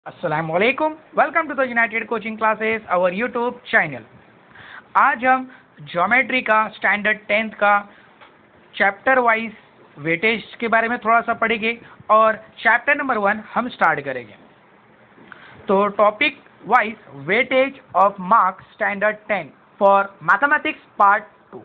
अस्सलामुअलैकुम, welcome to the United coaching classes our YouTube channel. आज हम ज्योमेट्री का स्टैंडर्ड 10th का चैप्टर वाइज वेटेज के बारे में थोड़ा सा पढ़ेंगे और चैप्टर नंबर 1 हम स्टार्ट करेंगे। तो topic wise weightage of marks standard 10 for mathematics part 2।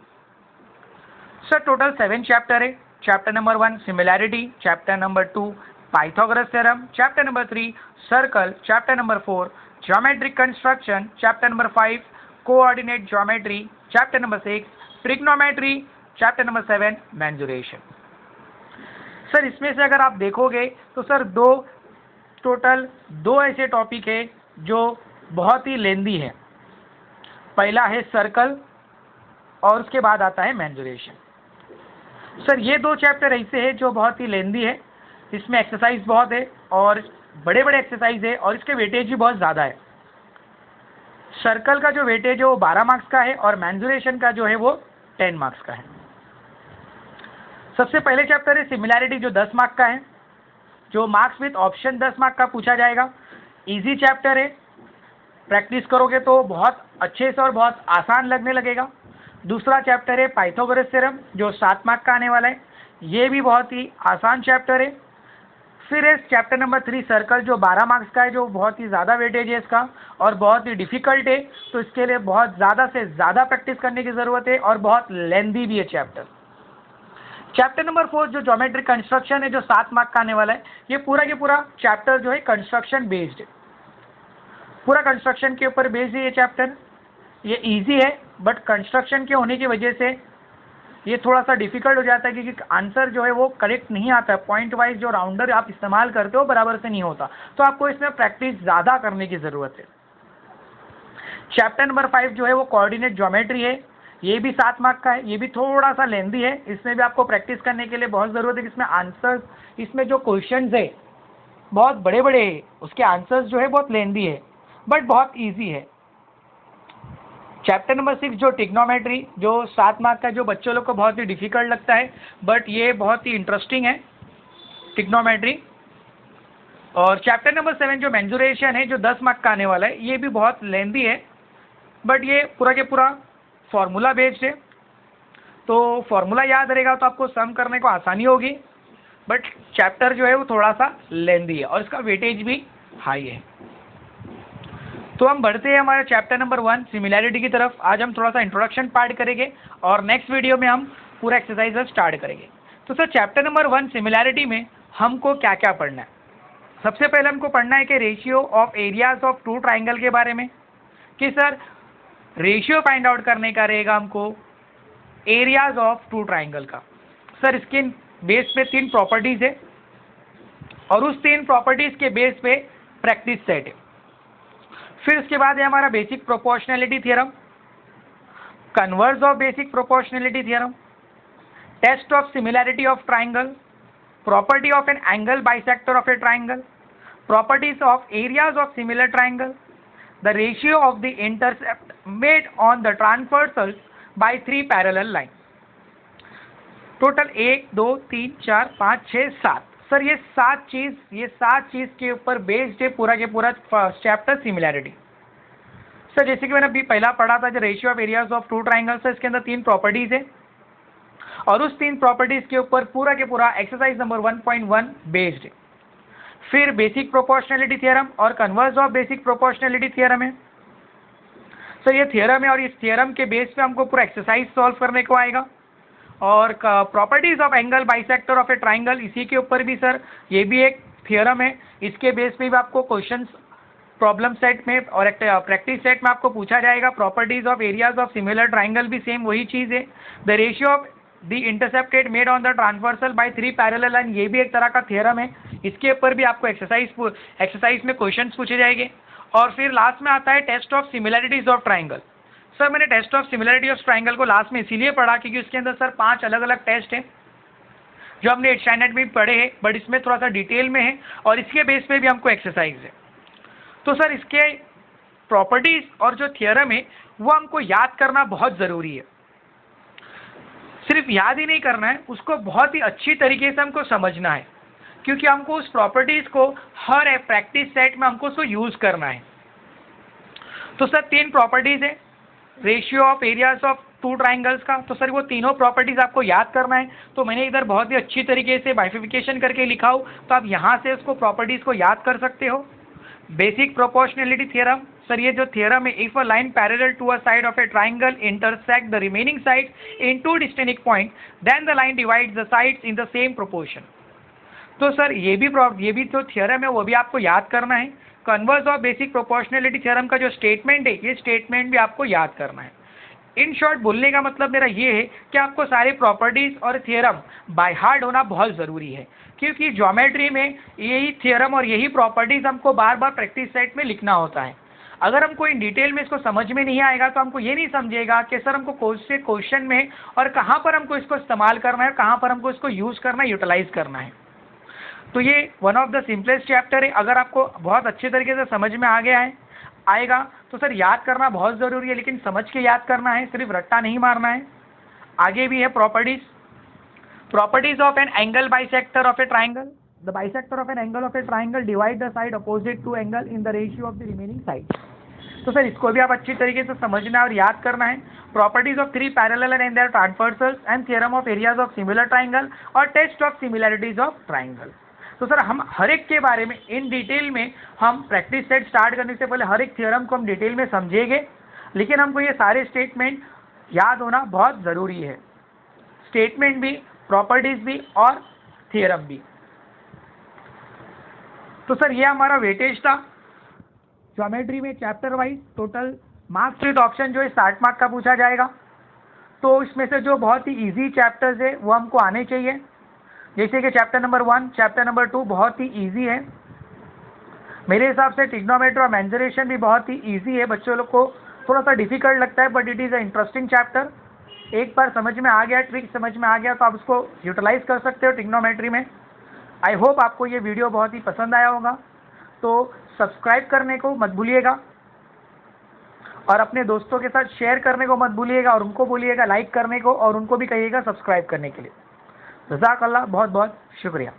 Sir total 7 chapter है। Chapter number 1 similarity, chapter number 2 Pythagoras theorem, chapter number 3 circle, chapter number 4 geometric construction, chapter number 5 coordinate geometry, chapter number 6 trigonometry, chapter number 7 mensuration. Sir इसमें से अगर आप देखोगे तो sir total दो ऐसे topic है जो बहुत ही लेंदी है। पहला है सर्कल और उसके बाद आता है मेंसुरेशन। सर ये दो चैप्टर ऐसे हैं जो बहुत ही लेंदी है, इसमें एक्सरसाइज बहुत है और बड़े बड़े एक्सरसाइज है और इसके वेटेज भी बहुत ज़्यादा है। सर्कल का जो वेटेज है वो 12 मार्क्स का है और मेंसुरेशन का जो है वो 10 मार्क्स का है। सबसे पहले चैप्टर है सिमिलैरिटी जो 10 मार्क का है, जो मार्क्स विथ ऑप्शन 10 मार्क का पूछा जाएगा। इजी चैप्टर है, प्रैक्टिस करोगे तो बहुत अच्छे से और बहुत आसान लगने लगेगा। दूसरा चैप्टर है पाइथागोरस थ्योरम जो 7 मार्क का आने वाला है, ये भी बहुत ही आसान चैप्टर है। फिर है चैप्टर नंबर 3 सर्कल जो 12 मार्क्स का है, जो बहुत ही ज़्यादा वेटेज है इसका और बहुत ही डिफिकल्ट है, तो इसके लिए बहुत ज़्यादा से ज़्यादा प्रैक्टिस करने की ज़रूरत है और बहुत लेंदी भी है चैप्टर। चैप्टर नंबर 4 जो ज्योमेट्रिक कंस्ट्रक्शन है जो 7 मार्क का आने वाला है, ये पूरा के पूरा चैप्टर जो है कंस्ट्रक्शन बेस्ड है, पूरा कंस्ट्रक्शन के ऊपर बेस्ड है ये चैप्टर। ये ईजी है बट कंस्ट्रक्शन के होने की वजह से ये थोड़ा सा डिफिकल्ट हो जाता है क्योंकि आंसर जो है वो करेक्ट नहीं आता है। पॉइंट वाइज जो राउंडर आप इस्तेमाल करते हो बराबर से नहीं होता, तो आपको इसमें प्रैक्टिस ज़्यादा करने की ज़रूरत है। चैप्टर नंबर 5 जो है वो कोऑर्डिनेट ज्योमेट्री है, ये भी 7 मार्क का है, ये भी थोड़ा सा लेंदी है। इसमें भी आपको प्रैक्टिस करने के लिए बहुत ज़रूरत है कि इसमें आंसर, इसमें जो क्वेश्चन है बहुत बड़े बड़े है, उसके आंसर्स जो है बहुत लेंदी है बट बहुत ईजी है। चैप्टर नंबर 6 जो ट्रिग्नोमेट्री जो 7 मार्क का, जो बच्चों लोग को बहुत ही डिफिकल्ट लगता है बट ये बहुत ही इंटरेस्टिंग है ट्रिग्नोमेट्री। और चैप्टर नंबर 7 जो मेंसुरेशन है जो 10 मार्क का आने वाला है, ये भी बहुत लेंदी है बट ये पूरा के पूरा फॉर्मूला बेस्ड है, तो फॉर्मूला याद रहेगा तो आपको सम करने को आसानी होगी। बट चैप्टर जो है वो थोड़ा सा लेंदी है और इसका वेटेज भी हाई है। तो हम बढ़ते हैं हमारे चैप्टर नंबर 1 सिमिलैरिटी की तरफ। आज हम थोड़ा सा इंट्रोडक्शन पार्ट करेंगे और नेक्स्ट वीडियो में हम पूरा एक्सरसाइज स्टार्ट करेंगे। तो सर चैप्टर नंबर 1 सिमिलैरिटी में हमको क्या क्या पढ़ना है? सबसे पहले हमको पढ़ना है कि ratio of areas of two triangle के बारे में, कि सर रेशियो फाइंड आउट करने का रहेगा हमको एरियाज ऑफ टू ट्राइंगल का। सर इसके बेस पे 3 प्रॉपर्टीज है और उस 3 प्रॉपर्टीज के बेस पे प्रैक्टिस सेट है। फिर उसके बाद है हमारा basic proportionality theorem, converse of basic proportionality theorem, test of similarity of triangle, property of an angle bisector of a triangle, properties of areas of similar triangle, the ratio of the intercept made on the transversals by 3 parallel line. Total 1 2 3 4 5 6 7। Sir ये 7 चीज़ के ऊपर based है पूरा के पूरा chapter similarity. Sir जैसे कि मैंने अभी पहला पढ़ा था जो ratio of areas of two triangles है, इसके अंदर 3 प्रॉपर्टीज है और उस 3 प्रॉपर्टीज के ऊपर पूरा के पूरा एक्सरसाइज नंबर 1.1 बेस्ड है। फिर बेसिक प्रोपोर्शनैलिटी थ्योरम और converse of basic proportionality theorem है। सर ये थ्योरम है और इस थ्योरम के बेस पे हमको पूरा एक्सरसाइज सॉल्व करने को आएगा। और properties of angle bisector of a triangle, इसी के ऊपर भी सर ये भी एक थ्योरम है, इसके बेस पे भी आपको क्वेश्चंस प्रॉब्लम सेट में और प्रैक्टिस सेट में आपको पूछा जाएगा। Properties of areas of similar triangle भी सेम वही चीज़ है। The ratio of the intercepted made on the transversal by 3 parallel line, ये भी एक तरह का थ्योरम है, इसके ऊपर भी आपको एक्सरसाइज में क्वेश्चंस पूछे जाएंगे। और फिर लास्ट में आता है test of similarities of triangle. Sir मैंने test of similarity of triangle को लास्ट में इसीलिए पढ़ा क्योंकि उसके अंदर सर 5 अलग अलग टेस्ट हैं जो हमने 8th स्टैंडर्ड में पढ़े हैं बट इसमें थोड़ा सा डिटेल में है और इसके बेस पे भी हमको एक्सरसाइज है। तो सर इसके प्रॉपर्टीज और जो थ्योरम है वो हमको याद करना बहुत ज़रूरी है। सिर्फ याद ही नहीं करना है, उसको बहुत ही अच्छी तरीके से हमको समझना है क्योंकि हमको उस प्रॉपर्टीज को हर प्रैक्टिस सेट में हमको उसको यूज करना है। तो सर 3 प्रॉपर्टीज है ratio of areas of 2 triangles का। तो सर वो तीनों प्रॉपर्टीज आपको याद करना है। तो मैंने इधर बहुत ही अच्छी तरीके से बाइफिकेशन करके लिखा हूँ, तो आप यहाँ से उसको प्रॉपर्टीज को याद कर सकते हो। बेसिक प्रोपोर्शनैलिटी थ्योरम, सर ये जो थ्योरम है, if a line parallel to a side of a triangle intersect the remaining side in 2 distinct point then the line divides the sides in the same proportion. तो sir ये भी जो theorem है वो भी आपको याद करना है। Converse of basic proportionality theorem का जो स्टेटमेंट है, ये स्टेटमेंट भी आपको याद करना है। इन शॉर्ट बोलने का मतलब मेरा ये है कि आपको सारे प्रॉपर्टीज और थ्योरम बाय हार्ट होना बहुत ज़रूरी है, क्योंकि ज्योमेट्री में यही थ्योरम और यही प्रॉपर्टीज हमको बार बार प्रैक्टिस सेट में लिखना होता है। अगर हमको इन डिटेल में इसको समझ में नहीं आएगा तो हमको ये नहीं समझेगा कि सर हमको कौन से क्वेश्चन में और कहाँ पर हमको इसको इस्तेमाल करना है, कहाँ पर हमको इसको यूज़ करना है, यूटिलाइज करना है। तो ये one of the simplest chapter है। अगर आपको बहुत अच्छे तरीके से समझ में आ गया है आएगा तो सर याद करना बहुत ज़रूरी है, लेकिन समझ के याद करना है, सिर्फ रट्टा नहीं मारना है। आगे भी है properties of an angle bisector of a triangle. The bisector of an angle of a triangle divide the side opposite to angle in the ratio of the remaining side. तो सर इसको भी आप अच्छी तरीके से समझना और याद करना है। Properties of 3 parallel and their transversals and theorem of areas of similar triangle और test of similarities of triangle. तो सर हम हर एक के बारे में इन डिटेल में हम प्रैक्टिस सेट स्टार्ट करने से पहले हर एक थ्योरम को हम डिटेल में समझेंगे, लेकिन हमको ये सारे स्टेटमेंट याद होना बहुत ज़रूरी है। स्टेटमेंट भी, प्रॉपर्टीज भी और थ्योरम भी। तो सर ये हमारा वेटेज था ज्योमेट्री में chapter wise. Total marks with option जो है 60 मार्क का पूछा जाएगा। तो इसमें से जो बहुत ही इजी चैप्टर्स है वो हमको आने चाहिए, जैसे कि चैप्टर नंबर 1, चैप्टर नंबर 2 बहुत ही इजी है मेरे हिसाब से। ट्रिग्नोमेट्री और मेंसुरेशन भी बहुत ही इजी है, बच्चों लोग को थोड़ा सा डिफिकल्ट लगता है but it is a interesting chapter. एक बार समझ में आ गया, ट्रिक समझ में आ गया तो आप उसको यूटिलाइज कर सकते हो ट्रिग्नोमेट्री में। आई होप आपको ये वीडियो बहुत ही पसंद आया होगा, तो सब्सक्राइब करने को मत भूलिएगा और अपने दोस्तों के साथ शेयर करने को मत भूलिएगा और उनको बोलिएगा लाइक करने को और उनको भी कहिएगा सब्सक्राइब करने के लिए। जज़ाकल्लाह, बहुत बहुत शुक्रिया।